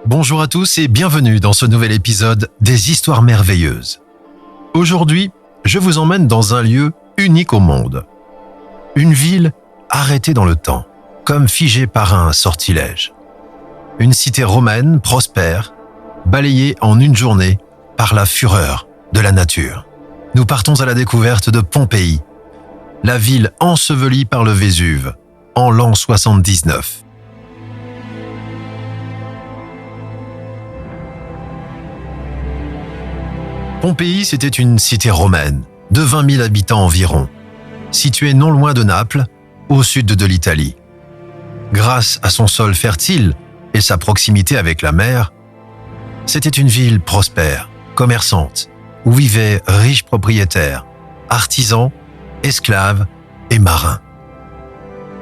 Bonjour à tous et bienvenue dans ce nouvel épisode des Histoires merveilleuses. Aujourd'hui, je vous emmène dans un lieu unique au monde. Une ville arrêtée dans le temps, comme figée par un sortilège. Une cité romaine prospère, balayée en une journée par la fureur de la nature. Nous partons à la découverte de Pompéi, la ville ensevelie par le Vésuve, en l'an 79. Pompéi, c'était une cité romaine, de 20 000 habitants environ, située non loin de Naples, au sud de l'Italie. Grâce à son sol fertile et sa proximité avec la mer, c'était une ville prospère, commerçante, où vivaient riches propriétaires, artisans, esclaves et marins.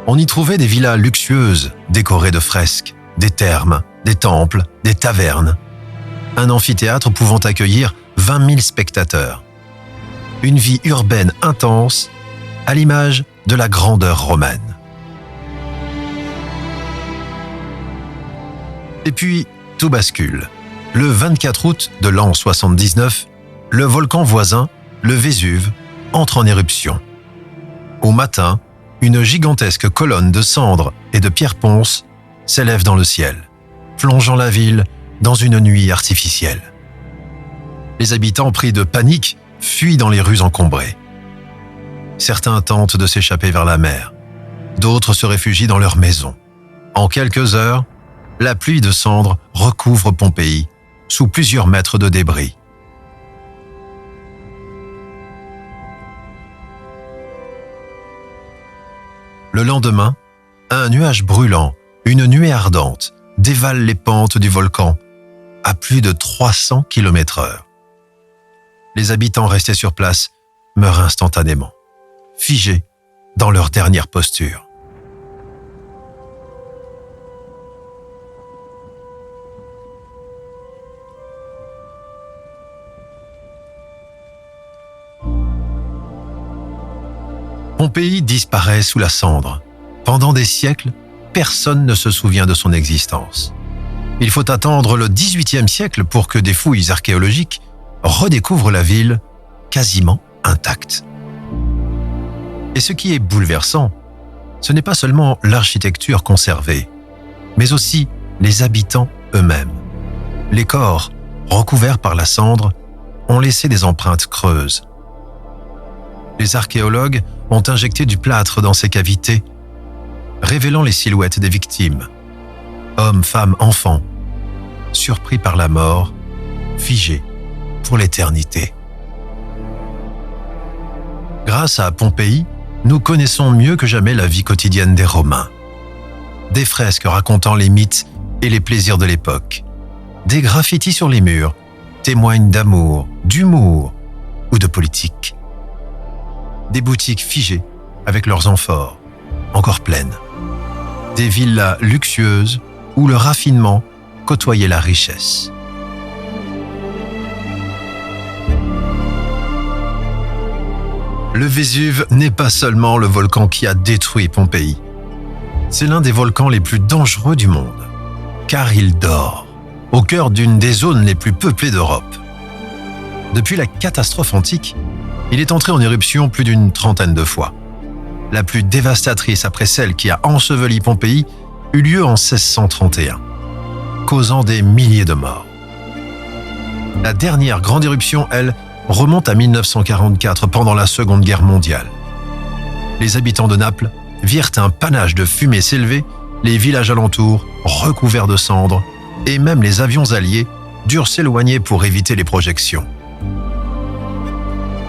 On y trouvait des villas luxueuses, décorées de fresques, des thermes, des temples, des tavernes. Un amphithéâtre pouvant accueillir 20 000 spectateurs. Une vie urbaine intense, à l'image de la grandeur romaine. Et puis, tout bascule. Le 24 août de l'an 79, le volcan voisin, le Vésuve, entre en éruption. Au matin, une gigantesque colonne de cendres et de pierres ponces s'élève dans le ciel, plongeant la ville dans une nuit artificielle. Les habitants, pris de panique, fuient dans les rues encombrées. Certains tentent de s'échapper vers la mer. D'autres se réfugient dans leurs maisons. En quelques heures, la pluie de cendres recouvre Pompéi, sous plusieurs mètres de débris. Le lendemain, un nuage brûlant, une nuée ardente, dévale les pentes du volcan à plus de 300 km/h. Les habitants restés sur place meurent instantanément, figés dans leur dernière posture. Pompéi disparaît sous la cendre. Pendant des siècles, personne ne se souvient de son existence. Il faut attendre le XVIIIe siècle pour que des fouilles archéologiques redécouvrent la ville quasiment intacte. Et ce qui est bouleversant, ce n'est pas seulement l'architecture conservée, mais aussi les habitants eux-mêmes. Les corps, recouverts par la cendre, ont laissé des empreintes creuses. Les archéologues ont injecté du plâtre dans ces cavités, révélant les silhouettes des victimes. Hommes, femmes, enfants, surpris par la mort, figés pour l'éternité. Grâce à Pompéi, nous connaissons mieux que jamais la vie quotidienne des Romains. Des fresques racontant les mythes et les plaisirs de l'époque. Des graffitis sur les murs témoignent d'amour, d'humour ou de politique. Des boutiques figées avec leurs amphores, encore pleines. Des villas luxueuses où le raffinement côtoyait la richesse. Le Vésuve n'est pas seulement le volcan qui a détruit Pompéi. C'est l'un des volcans les plus dangereux du monde, car il dort, au cœur d'une des zones les plus peuplées d'Europe. Depuis la catastrophe antique, il est entré en éruption plus d'une trentaine de fois. La plus dévastatrice après celle qui a enseveli Pompéi eut lieu en 1631, causant des milliers de morts. La dernière grande éruption, elle, remonte à 1944 pendant la Seconde Guerre mondiale. Les habitants de Naples virent un panache de fumée s'élever, les villages alentours recouverts de cendres, et même les avions alliés durent s'éloigner pour éviter les projections.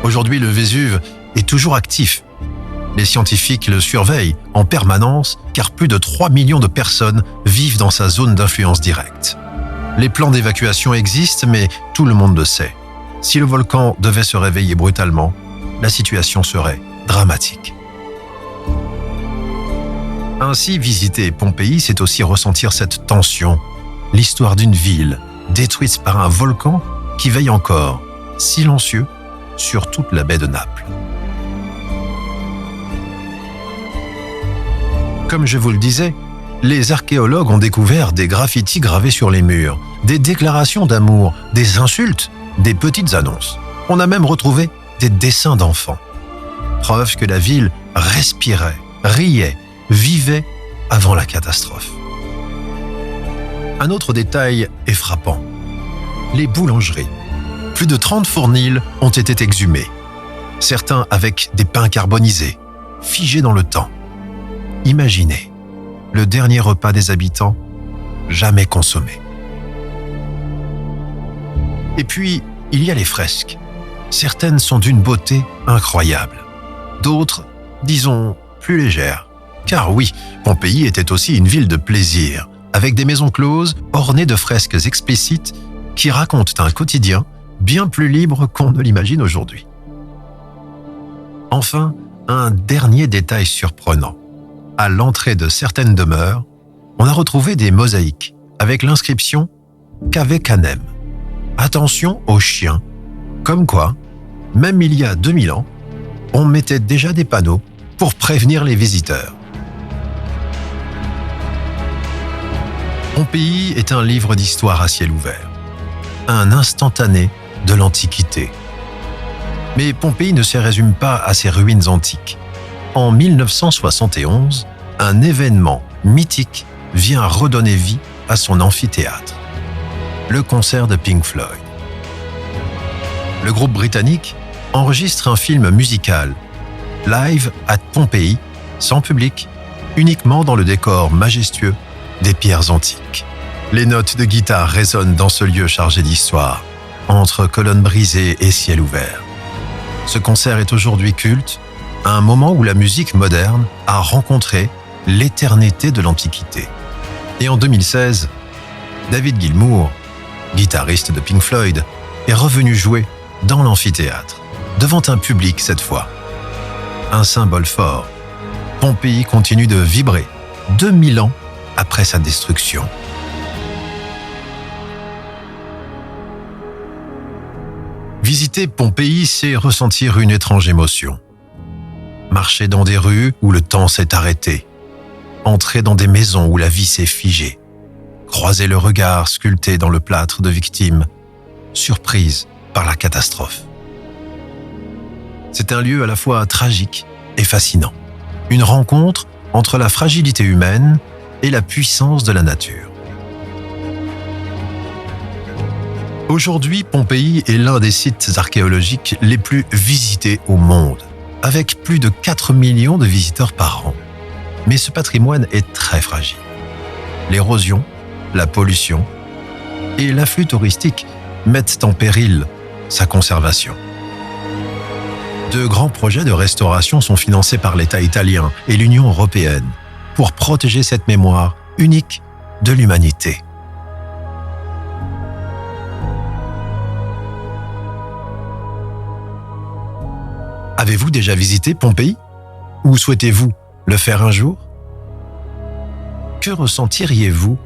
Aujourd'hui, le Vésuve est toujours actif. Les scientifiques le surveillent en permanence car plus de 3 millions de personnes vivent dans sa zone d'influence directe. Les plans d'évacuation existent, mais tout le monde le sait. Si le volcan devait se réveiller brutalement, la situation serait dramatique. Ainsi, visiter Pompéi, c'est aussi ressentir cette tension, l'histoire d'une ville détruite par un volcan qui veille encore, silencieux, sur toute la baie de Naples. Comme je vous le disais, les archéologues ont découvert des graffitis gravés sur les murs, des déclarations d'amour, des insultes, des petites annonces. On a même retrouvé des dessins d'enfants. Preuve que la ville respirait, riait, vivait avant la catastrophe. Un autre détail est frappant. Les boulangeries. Plus de 30 fournils ont été exhumés. Certains avec des pains carbonisés, figés dans le temps. Imaginez, le dernier repas des habitants, jamais consommé. Et puis, il y a les fresques. Certaines sont d'une beauté incroyable. D'autres, disons, plus légères. Car oui, Pompéi était aussi une ville de plaisir, avec des maisons closes ornées de fresques explicites qui racontent un quotidien bien plus libre qu'on ne l'imagine aujourd'hui. Enfin, un dernier détail surprenant. À l'entrée de certaines demeures, on a retrouvé des mosaïques avec l'inscription « Cave Canem ». Attention aux chiens, comme quoi, même il y a 2000 ans, on mettait déjà des panneaux pour prévenir les visiteurs. Pompéi est un livre d'histoire à ciel ouvert, un instantané de l'Antiquité. Mais Pompéi ne se résume pas à ses ruines antiques. En 1971, un événement mythique vient redonner vie à son amphithéâtre. Le concert de Pink Floyd. Le groupe britannique enregistre un film musical, Live at Pompéi, sans public, uniquement dans le décor majestueux des pierres antiques. Les notes de guitare résonnent dans ce lieu chargé d'histoire, entre colonnes brisées et ciel ouvert. Ce concert est aujourd'hui culte, à un moment où la musique moderne a rencontré l'éternité de l'Antiquité. Et en 2016, David Gilmour, guitariste de Pink Floyd, est revenu jouer dans l'amphithéâtre, devant un public cette fois. Un symbole fort. Pompéi continue de vibrer 2000 ans après sa destruction. Visiter Pompéi, c'est ressentir une étrange émotion. Marcher dans des rues où le temps s'est arrêté. Entrer dans des maisons où la vie s'est figée. Croiser le regard sculpté dans le plâtre de victimes, surprise par la catastrophe. C'est un lieu à la fois tragique et fascinant. Une rencontre entre la fragilité humaine et la puissance de la nature. Aujourd'hui, Pompéi est l'un des sites archéologiques les plus visités au monde, avec plus de 4 millions de visiteurs par an. Mais ce patrimoine est très fragile. L'érosion, la pollution et l'afflux touristique mettent en péril sa conservation. De grands projets de restauration sont financés par l'État italien et l'Union européenne pour protéger cette mémoire unique de l'humanité. Avez-vous déjà visité Pompéi? Ou souhaitez-vous le faire un jour? Que ressentiriez-vous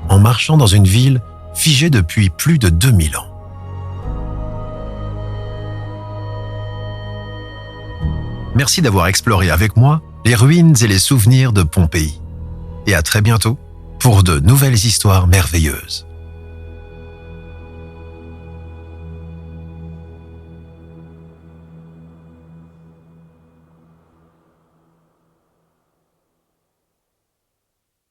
en marchant dans une ville figée depuis plus de 2000 ans? Merci d'avoir exploré avec moi les ruines et les souvenirs de Pompéi. Et à très bientôt pour de nouvelles histoires merveilleuses.